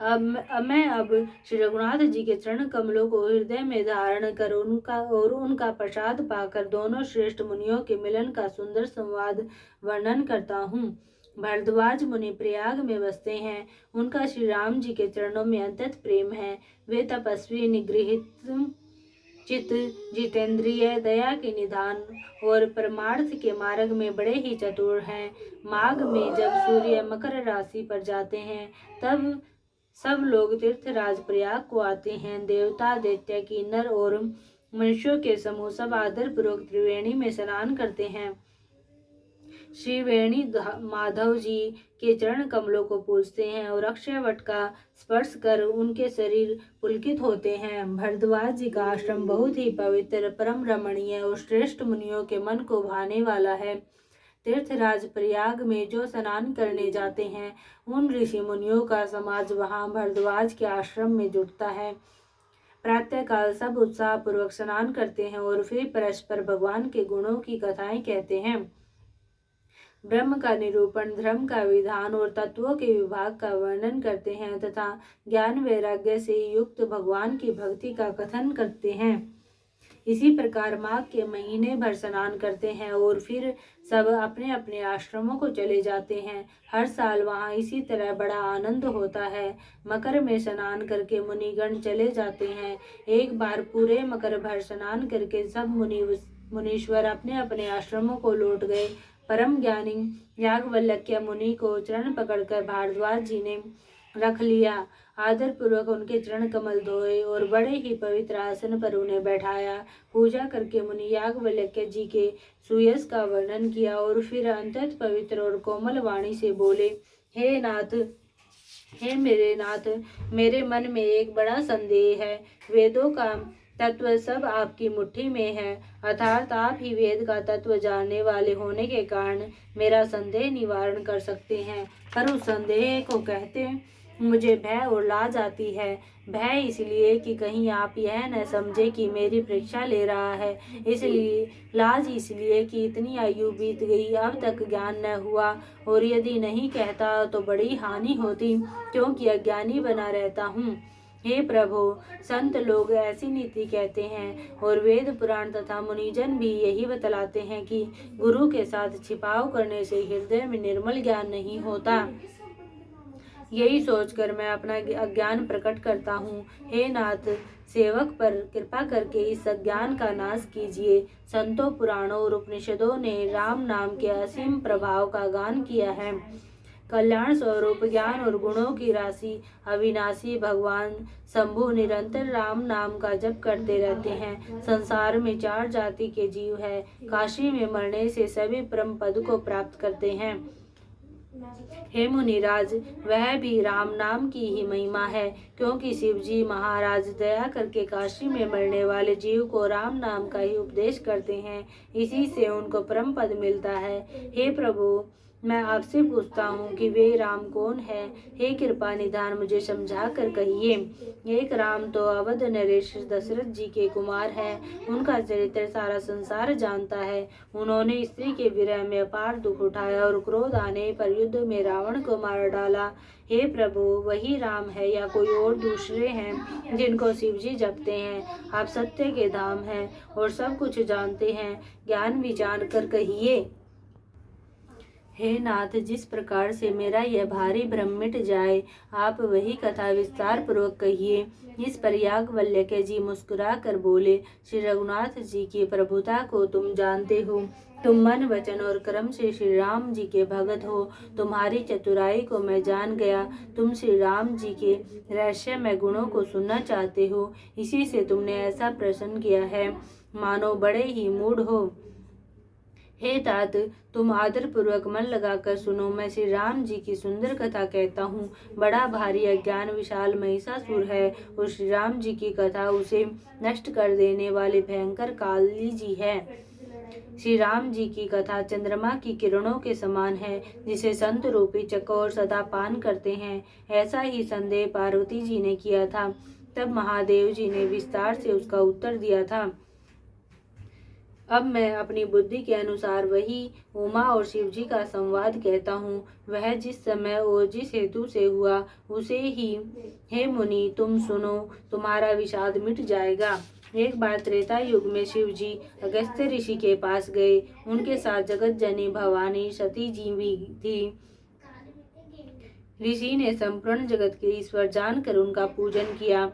अब श्री रघुनाथ जी के चरण कमलों को हृदय में धारण कर उनका प्रसाद पाकर दोनों श्रेष्ठ मुनियों के मिलन का सुंदर संवाद वर्णन करता हूँ। भरद्वाज मुनि प्रयाग में बसते हैं। उनका श्री राम जी के चरणों में अत्यंत प्रेम है। वे तपस्वी, निगृहित चित्त, जितेंद्रिय, दया के निधान और परमार्थ के मार्ग में बड़े ही चतुर हैं। माघ में जब सूर्य मकर राशि पर जाते हैं, तब सब लोग तीर्थराज प्रयाग को आते हैं। देवता, दैत्य, किन्नर और मनुष्यों के समूह सब आदर पूर्वक त्रिवेणी में स्नान करते हैं। श्री वेणी माधव जी के चरण कमलों को पूजते हैं और अक्षयवट का स्पर्श कर उनके शरीर पुलकित होते हैं। भरद्वाज जी का आश्रम बहुत ही पवित्र, परम रमणीय और श्रेष्ठ मुनियों के मन को भाने वाला है। तीर्थराज प्रयाग में जो स्नान करने जाते हैं, उन ऋषि मुनियों का समाज वहां भरद्वाज के आश्रम में जुटता है। प्रातःकाल सब उत्साह पूर्वक स्नान करते हैं और फिर परस्पर भगवान के गुणों की कथाएं कहते हैं। ब्रह्म का निरूपण, धर्म का विधान और तत्वों के विभाग का वर्णन करते हैं तथा ज्ञान वैराग्य से युक्त भगवान की भक्ति का कथन करते हैं। इसी प्रकार माघ के महीने भर स्नान करते हैं और फिर सब अपने अपने आश्रमों को चले जाते हैं। हर साल वहाँ इसी तरह बड़ा आनंद होता है। मकर में स्नान करके मुनिगण चले जाते हैं। एक बार पूरे मकर भर स्नान करके सब मुनीश्वर अपने अपने आश्रमों को लौट गए। परम ज्ञानी याज्ञवल्क्य मुनि को चरण पकड़कर भारद्वाज जी ने रख लिया। आदर पूर्वक उनके चरण कमल धोए और बड़े ही पवित्र आसन पर उन्हें बैठाया। पूजा करके मुनि याज्ञवल्क्य जी के सुयश का वर्णन किया और फिर अत्यंत पवित्र और कोमल वाणी से बोले, हे नाथ, हे मेरे नाथ, मेरे मन में एक बड़ा संदेह है। वेदों का तत्व सब आपकी मुट्ठी में है, अर्थात आप ही वेद का तत्व जानने वाले होने के कारण मेरा संदेह निवारण कर सकते हैं। पर उस संदेह को कहते मुझे भय और लाज आती है। भय इसलिए कि कहीं आप यह न समझे कि मेरी परीक्षा ले रहा है, इसलिए लाज इसलिए कि इतनी आयु बीत गई, अब तक ज्ञान न हुआ, और यदि नहीं कहता तो बड़ी हानि होती, क्योंकि अज्ञानी बना रहता हूँ। हे प्रभु, संत लोग ऐसी नीति कहते हैं और वेद पुराण तथा मुनिजन भी यही बतलाते हैं कि गुरु के साथ छिपाव करने से हृदय में निर्मल ज्ञान नहीं होता। यही सोचकर मैं अपना अज्ञान प्रकट करता हूँ। हे नाथ, सेवक पर कृपा करके इस अज्ञान का नाश कीजिए। संतों, पुराणों और उपनिषदों ने राम नाम के असीम प्रभाव का गान किया है। कल्याण स्वरूप ज्ञान और गुणों की राशि अविनाशी भगवान शंभु निरंतर राम नाम का जप करते रहते हैं। संसार में 4 जाति के जीव है। काशी में मरने से सभी परम पद को प्राप्त करते हैं। हे मुनिराज, वह भी राम नाम की ही महिमा है, क्योंकि शिवजी महाराज दया करके काशी में मरने वाले जीव को राम नाम का ही उपदेश करते हैं। इसी से उनको परम पद मिलता है। हे प्रभु, मैं आपसे पूछता हूँ कि वे राम कौन है? हे कृपा निधान, मुझे समझा कर कहिए। एक राम तो अवध नरेश दशरथ जी के कुमार हैं। उनका चरित्र सारा संसार जानता है। उन्होंने स्त्री के विरह में अपार दुख उठाया और क्रोध आने पर युद्ध में रावण को मार डाला। हे प्रभु, वही राम है या कोई और दूसरे हैं जिनको शिवजी जपते हैं? आप सत्य के धाम हैं और सब कुछ जानते हैं। ज्ञान विचार कर कहिए। हे नाथ, जिस प्रकार से मेरा यह भारी भ्रम मिट जाए, आप वही कथा विस्तार पूर्वक कहिए। इस पर याज्ञवल्क्य जी मुस्कुरा कर बोले, श्री रघुनाथ जी की प्रभुता को तुम जानते हो। तुम मन, वचन और कर्म से श्री राम जी के भगत हो। तुम्हारी चतुराई को मैं जान गया। तुम श्री राम जी के रहस्यमय गुणों को सुनना चाहते हो, इसी से तुमने ऐसा प्रश्न किया है, मानो बड़े ही मूढ़ हो। हे तात, तुम आदर पूर्वक मन लगाकर सुनो। मैं श्री राम जी की सुंदर कथा कहता हूँ। बड़ा भारी अज्ञान विशाल महिषासुर है और श्री राम जी की कथा उसे नष्ट कर देने वाले भयंकर काली जी है। श्री राम जी की कथा चंद्रमा की किरणों के समान है, जिसे संत रूपी चकोर सदा पान करते हैं। ऐसा ही संदेह पार्वती जी ने किया था। तब महादेव जी ने विस्तार से उसका उत्तर दिया था। अब मैं अपनी बुद्धि के अनुसार वही उमा और शिवजी का संवाद कहता हूँ। वह जिस समय और जिस हेतु से हुआ, उसे ही हे मुनि तुम सुनो, तुम्हारा विषाद मिट जाएगा। एक बार त्रेता युग में शिवजी अगस्त्य ऋषि के पास गए। उनके साथ जगत जननी भवानी सती जी भी थी। ऋषि ने संपूर्ण जगत के ईश्वर जानकर उनका पूजन किया।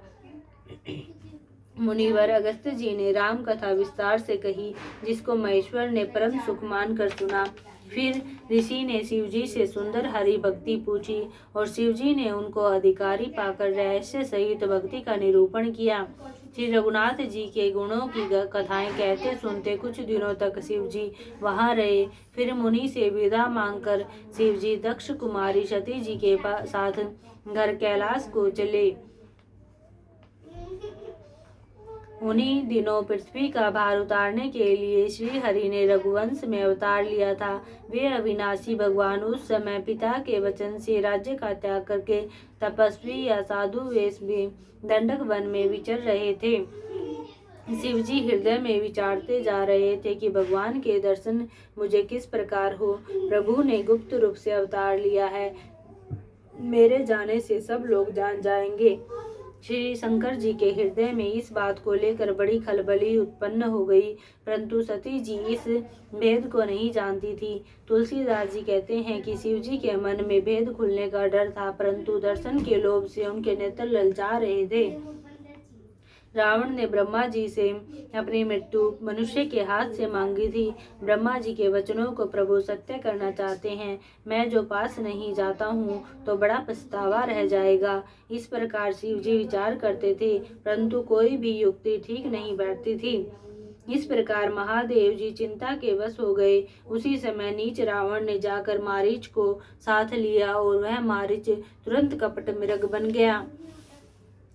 मुनिवर अगस्त्य जी ने राम कथा विस्तार से कही, जिसको महेश्वर ने परम सुख मानकर सुना। फिर ऋषि ने शिवजी से सुंदर हरि भक्ति पूछी और शिवजी ने उनको अधिकारी पाकर रहस्य सहित भक्ति का निरूपण किया। श्री रघुनाथ जी के गुणों की कथाएं कहते सुनते कुछ दिनों तक शिवजी वहां रहे। फिर मुनि से विदा मांगकर शिवजी दक्ष कुमारी सती जी के साथ घर कैलाश को चले। उन्हीं दिनों पृथ्वी का भार उतारने के लिए श्री हरि ने रघुवंश में अवतार लिया था। वे अविनाशी भगवान उस समय पिता के वचन से राज्य का त्याग करके तपस्वी या साधु वेश में दंडक वन में विचर रहे थे। शिवजी हृदय में विचारते जा रहे थे कि भगवान के दर्शन मुझे किस प्रकार हो। प्रभु ने गुप्त रूप से अवतार लिया है, मेरे जाने से सब लोग जान जाएंगे। श्री शंकर जी के हृदय में इस बात को लेकर बड़ी खलबली उत्पन्न हो गई, परंतु सती जी इस भेद को नहीं जानती थी। तुलसीदास जी कहते हैं कि शिव जी के मन में भेद खुलने का डर था, परंतु दर्शन के लोभ से उनके नेत्र ललचा रहे थे। रावण ने ब्रह्मा जी से अपनी मृत्यु मनुष्य के हाथ से मांगी थी। ब्रह्मा जी के वचनों को प्रभु सत्य करना चाहते हैं। मैं जो पास नहीं जाता हूँ तो बड़ा पछतावा रह जाएगा। इस प्रकार शिव जी विचार करते थे, परंतु कोई भी युक्ति ठीक नहीं बैठती थी। इस प्रकार महादेव जी चिंता के वश हो गए। उसी समय नीच रावण ने जाकर मारीच को साथ लिया और वह मारीच तुरंत कपट मृग बन गया।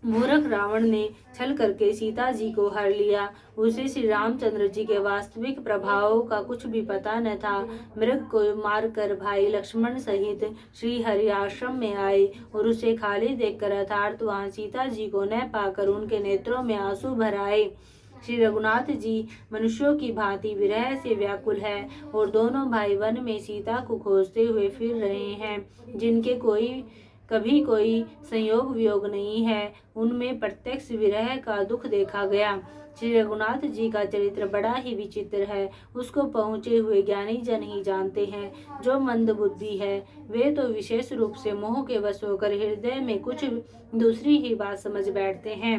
मूर्ख रावण ने छल करके सीता जी को हर लिया। उसे श्री रामचंद्र जी के वास्तविक प्रभाव का कुछ भी पता न था। मृग को मारकर भाई लक्ष्मण सहित श्री हरि आश्रम में आए और उसे खाली देखकर अर्थात वहां सीता जी को न पाकर उनके नेत्रों में आंसू भर आए। श्री रघुनाथ जी मनुष्यों की भांति विरह से व्याकुल है और दोनों भाई वन में सीता को खोजते हुए फिर रहे हैं, जिनके कभी कोई संयोग वियोग नहीं है। उनमें प्रत्यक्ष विरह का दुख देखा गया। श्री रघुनाथ जी का चरित्र बड़ा ही विचित्र है। उसको पहुँचे हुए ज्ञानी जन ही जानते हैं। जो मंद बुद्धि है वे तो विशेष रूप से मोह के वश होकर हृदय में कुछ दूसरी ही बात समझ बैठते हैं।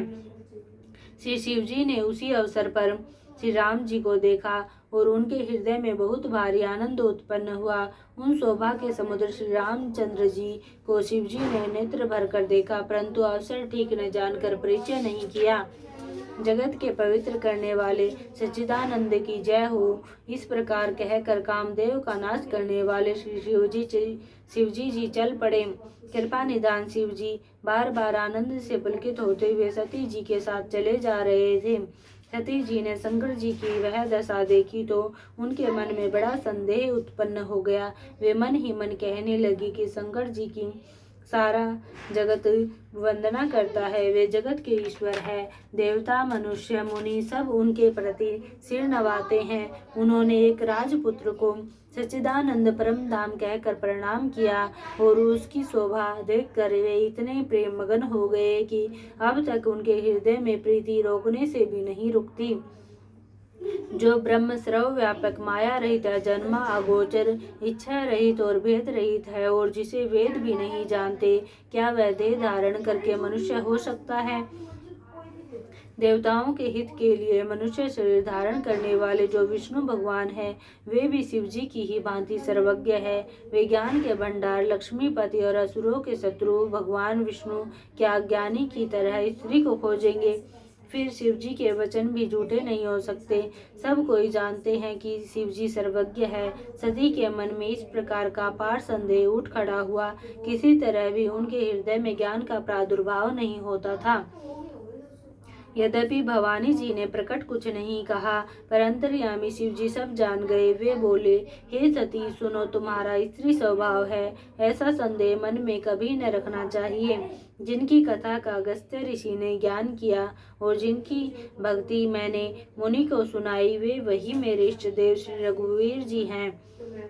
श्री शिव जी ने उसी अवसर पर श्री राम जी को देखा और उनके हृदय में बहुत भारी आनंद उत्पन्न हुआ। उन शोभा के समुद्र श्री रामचंद्र जी को शिव जी ने नेत्र भर कर देखा, परंतु अवसर ठीक न जानकर परिचय नहीं किया। जगत के पवित्र करने वाले सच्चिदानंद की जय हो, इस प्रकार कहकर कामदेव का नाश करने वाले श्री शिवजी जी चल पड़े। कृपा निधान शिव जी बार बार आनंद से पुलकित होते हुए सती जी के साथ चले जा रहे थे। सती जी ने शंकर जी की वह दशा देखी तो उनके मन में बड़ा संदेह उत्पन्न हो गया। वे मन ही मन कहने लगी कि शंकर जी की सारा जगत वंदना करता है, वे जगत के ईश्वर है। देवता मनुष्य मुनि सब उनके प्रति सिर नवाते हैं। उन्होंने एक राजपुत्र को सच्चिदानंद परम धाम कहकर प्रणाम किया और उसकी शोभा देखकर वे इतने प्रेम मगन हो गए कि अब तक उनके हृदय में प्रीति रोकने से भी नहीं रुकती। जो ब्रह्म सर्व व्यापक माया रहित जन्मा अगोचर इच्छा रहित और भेद रहित है और जिसे वेद भी नहीं जानते, क्या वह देह धारण करके मनुष्य हो सकता है? देवताओं के हित के लिए मनुष्य शरीर धारण करने वाले जो विष्णु भगवान हैं, वे भी शिव जी की ही भांति सर्वज्ञ है। वे ज्ञान के भंडार, लक्ष्मीपति और असुरों के शत्रु भगवान विष्णु क्या ज्ञानी की तरह स्त्री को खोजेंगे? फिर शिव जी के वचन भी झूठे नहीं हो सकते। सब कोई जानते हैं कि शिव जी सर्वज्ञ है। सती के मन में इस प्रकार का अपार संदेह उठ खड़ा हुआ। किसी तरह भी उनके हृदय में ज्ञान का प्रादुर्भाव नहीं होता था। यद्यपि भवानी जी ने प्रकट कुछ नहीं कहा, पर अंतर्यामी शिव जी सब जान गए। वे बोले, हे सती सुनो, तुम्हारा स्त्री स्वभाव है, ऐसा संदेह मन में कभी न रखना चाहिए। जिनकी कथा का अगस्त्य ऋषि ने ज्ञान किया और जिनकी भक्ति मैंने मुनि को सुनाई, वे वही मेरे इष्ट देव श्री रघुवीर जी हैं,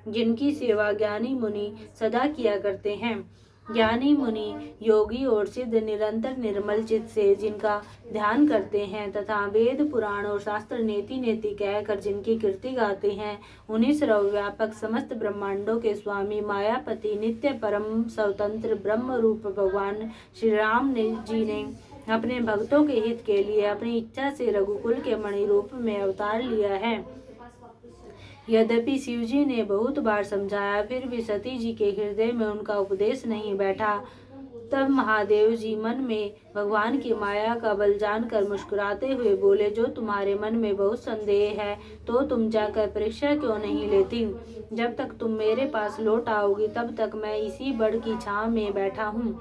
जिनकी सेवा ज्ञानी मुनि सदा किया करते हैं। ज्ञानी मुनि योगी और सिद्ध निरंतर निर्मल चित्त से जिनका ध्यान करते हैं तथा वेद पुराण और शास्त्र नेति नेति कहकर जिनकी कीर्ति गाते हैं, उन्हीं सर्वव्यापक समस्त ब्रह्मांडों के स्वामी मायापति नित्य परम स्वतंत्र ब्रह्म रूप भगवान श्री राम जी ने अपने भक्तों के हित के लिए अपनी इच्छा से रघुकुल के मणि रूप में अवतार लिया है। यद्यपि शिव जी ने बहुत बार समझाया, फिर भी सती जी के हृदय में उनका उपदेश नहीं बैठा। तब महादेव जी मन में भगवान की माया का बल जानकर मुस्कुराते हुए बोले, जो तुम्हारे मन में बहुत संदेह है तो तुम जाकर परीक्षा क्यों नहीं लेती? जब तक तुम मेरे पास लौट आओगी तब तक मैं इसी बड़ की छांव में बैठा हूँ।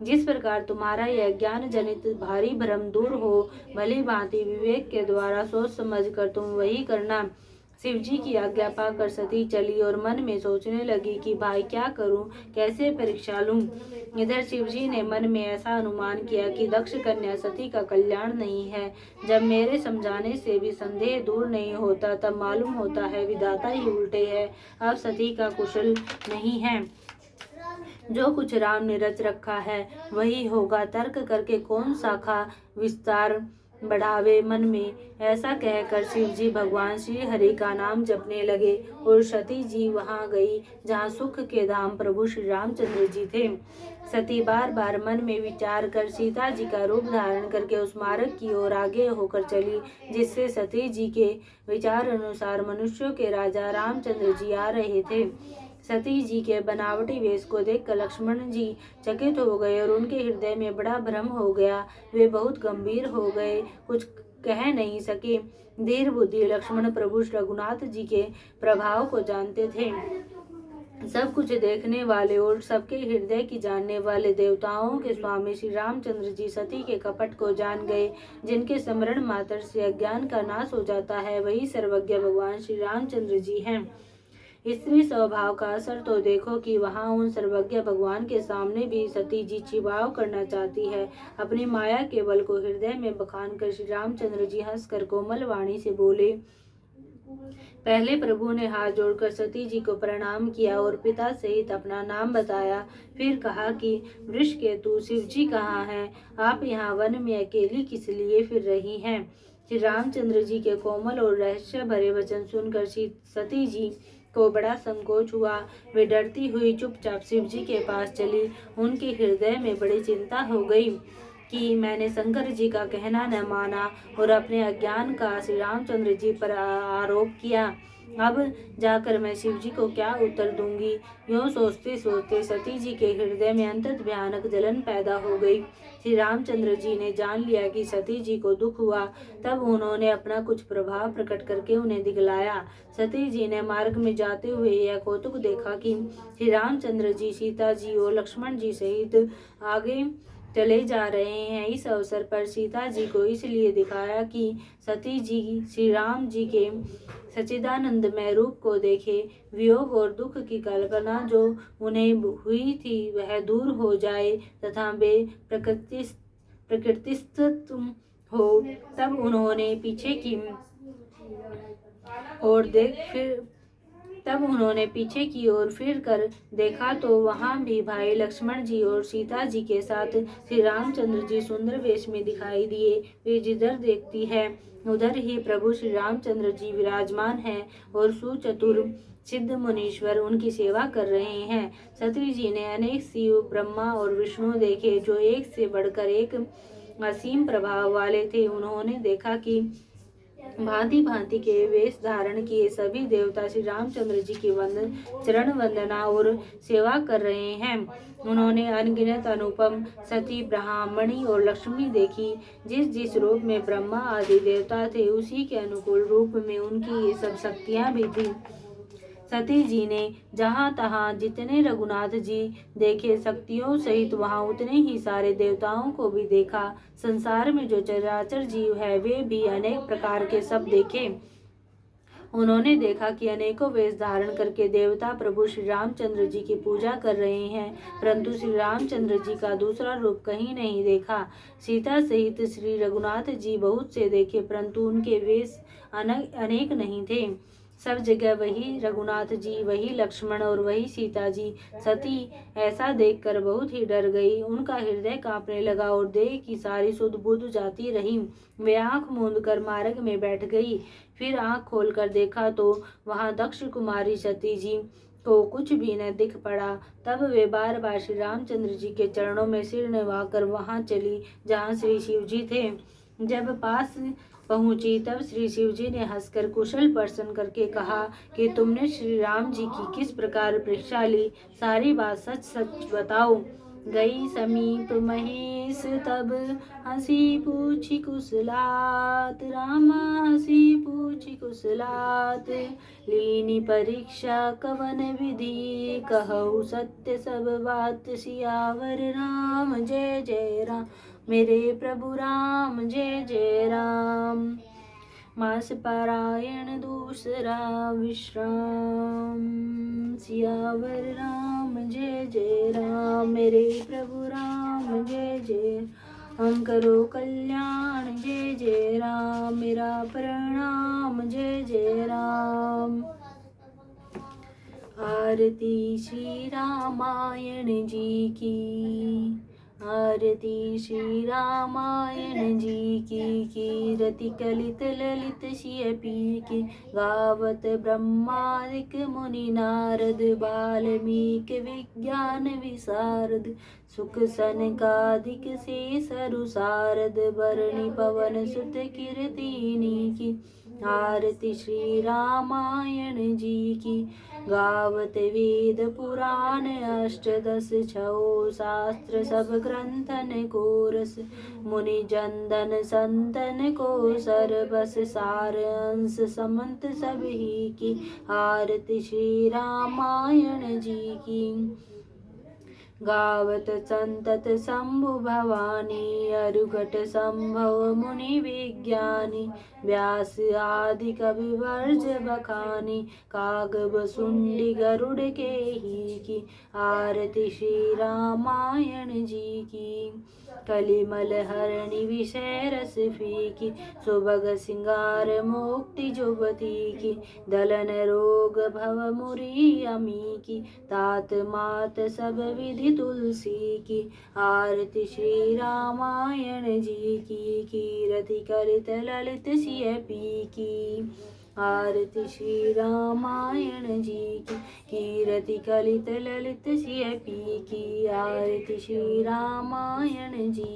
जिस प्रकार तुम्हारा यह ज्ञान जनित भारी भ्रम दूर हो, भली भांति विवेक के द्वारा सोच समझ कर तुम वही करना। शिव जी की आज्ञा पाकर सती चली और मन में सोचने लगी कि भाई क्या करूं, कैसे परीक्षा लूं। इधर शिव जी ने मन में ऐसा अनुमान किया कि दक्ष कन्या सती का कल्याण नहीं है। जब मेरे समझाने से भी संदेह दूर नहीं होता, तब मालूम होता है विधाता ही उल्टे है। अब सती का कुशल नहीं है। जो कुछ राम ने रच रखा है वही होगा। तर्क करके कौन शाखा विस्तार बढ़ावे मन में, ऐसा कहकर शिव जी भगवान श्री हरि का नाम जपने लगे और सती जी वहां गई जहां सुख के धाम प्रभु श्री रामचंद्र जी थे। सती बार बार मन में विचार कर सीता जी का रूप धारण करके उस मार्ग की ओर आगे होकर चली जिससे सती जी के विचार अनुसार मनुष्यों के राजा रामचंद्र जी आ रहे थे। सती जी के बनावटी वेश को देखकर लक्ष्मण जी चकित हो गए और उनके हृदय में बड़ा भ्रम हो गया। वे बहुत गंभीर हो गए, कुछ कह नहीं सके। धीर बुद्धि लक्ष्मण प्रभु रघुनाथ जी के प्रभाव को जानते थे। सब कुछ देखने वाले और सबके हृदय की जानने वाले देवताओं के स्वामी श्री रामचंद्र जी सती के कपट को जान गए। जिनके स्मरण मात्र से अज्ञान का नाश हो जाता है, वही सर्वज्ञ भगवान श्री रामचंद्र जी हैं। स्त्री स्वभाव का असर तो देखो कि वहां उन सर्वज्ञ भगवान के सामने भी सती जी छिपाव करना चाहती है। अपनी माया के बल को हृदय में बखान कर श्री रामचंद्र जी हंसकर कोमल वाणी से बोले। पहले प्रभु ने हाथ जोड़कर सती जी को प्रणाम किया और पिता सहित अपना नाम बताया। फिर कहा कि वृषकेतु शिव जी कहाँ हैं? आप यहाँ वन में अकेली किस लिए फिर रही हैं? श्री रामचंद्र जी के कोमल और रहस्य भरे वचन सुनकर सती जी को बड़ा संकोच हुआ। वे डरती हुई चुपचाप शिव जी के पास चली। उनके हृदय में बड़ी चिंता हो गई कि मैंने शंकर जी का कहना न माना और अपने अज्ञान का श्री रामचंद्र जी पर आरोप किया। अब जाकर मैं शिव जी को क्या उत्तर दूंगी। यूँ सोचते सोचते सती जी के हृदय में अंतत भयानक जलन पैदा हो गई। श्री रामचंद्र जी ने जान लिया कि सती जी को दुख हुआ। तब उन्होंने अपना कुछ प्रभाव प्रकट करके उन्हें दिखलाया। सती जी ने मार्ग में जाते हुए यह कौतुक देखा कि श्री रामचंद्र जी सीता जी और लक्ष्मण जी सहित आगे चले जा रहे हैं। इस अवसर पर सीता जी को इसलिए दिखाया कि सती जी श्री राम जी के सच्चिदानंदमय रूप को देखे, वियोग और दुख की कल्पना जो उन्हें हुई थी वह दूर हो जाए तथा वे प्रकृतिस्थ हो। तब उन्होंने पीछे की ओर फिर कर देखा तो वहां भी भाई लक्ष्मण जी और सीता जी के साथ श्री रामचंद्र जी सुंदर वेश में दिखाई दिए। वे जिधर देखती है उधर ही प्रभु श्री रामचंद्र जी विराजमान हैं और सुचतुर सिद्ध मुनीश्वर उनकी सेवा कर रहे हैं। सती जी ने अनेक शिव, ब्रह्मा और विष्णु देखे जो एक से बढ़कर एक असीम प्रभाव वाले थे। उन्होंने देखा कि भांति भांति के वेश धारण किए सभी देवता श्री रामचंद्र जी की चरण वंदना और सेवा कर रहे हैं। उन्होंने अनगिनत अनुपम सती, ब्राह्मणी और लक्ष्मी देखी। जिस जिस रूप में ब्रह्मा आदि देवता थे उसी के अनुकूल रूप में उनकी ये सब शक्तियां भी थी। सती जी ने जहाँ तहाँ जितने रघुनाथ जी देखे शक्तियों सहित वहाँ उतने ही सारे देवताओं को भी देखा। संसार में जो चराचर जीव है वे भी अनेक प्रकार के सब देखे। उन्होंने देखा कि अनेकों वेश धारण करके देवता प्रभु श्री रामचंद्र जी की पूजा कर रहे हैं, परंतु श्री रामचंद्र जी का दूसरा रूप कहीं नहीं देखा। सीता सहित श्री रघुनाथ जी बहुत से देखे, परंतु उनके वेश अनेक नहीं थे। सब जगह वही रघुनाथ जी, वही लक्ष्मण और वही सीता जी। सती ऐसा देखकर बहुत ही डर गई। उनका हृदय कांपने लगा और देह की सारी सुध बुध जाती रही। वे आंख मूंद कर मार्ग में बैठ गई। फिर आंख खोलकर देखा तो वहां दक्ष कुमारी सती जी को कुछ भी न दिख पड़ा। तब वे बार बार श्री रामचंद्र जी के चरणों में सिर नवाकर वहां चली जहां श्री शिव जी थे। जब पास पहुंची तब श्री शिव जी ने हंसकर कुशल प्रश्न करके कहा कि तुमने श्री राम जी की किस प्रकार परीक्षा ली, सारी बात सच सच बताओ। गई समीप महेश तब हंसी पूछी कुशलात, रामा हंसी पूछी कुशलात। लीनी परीक्षा कवन विधि, कहु सत्य सब बात। सियावर राम जय जय राम, मेरे प्रभु राम जय जय राम। मास पारायण दूसरा विश्राम, सियावर राम जय जय राम, मेरे प्रभु राम जय जय। हम करो कल्याण जय जय राम, मेरा प्रणाम जय जय राम। आरती श्री रामायण जी की, आरती श्री रामायण जी की। रति कलित ललित सिय पीर की, गावत ब्रह्मादिक मुनि नारद। वाल्मीक विज्ञान विशारद, सुख सनकादिक से सरुसारद। बरनि पवन सुत कीर्तिनी की, आरती श्री रामायण जी की। गावत वेद पुराण अष्टदश छौ, शास्त्र सब ग्रंथन को रस। मुनि जनदन संतन को सरबस, सार अंश समंत सब ही की। आरती श्री रामायण जी की। गावत संतत शंभु भवानी, अरुघट संभव मुनि विज्ञानी। व्यास आदि कवि वर्ज बखानी, कागब सुंडी गरुड़ के ही की। आरती श्री रामायण जी की। कलिमल हरणी विषय रस फीकी, सुभग सिंगार मुक्ति जुबती की। दलन रोग भव मुरी अमी की, तात मात सब विधि तुलसी की। आरती श्री रामायण जी की, कीरति कलित ललित सिय पी की। आरती श्री रामायण जी की, कीरति कलित ललित सिय पी की। आरती श्री रामायण जी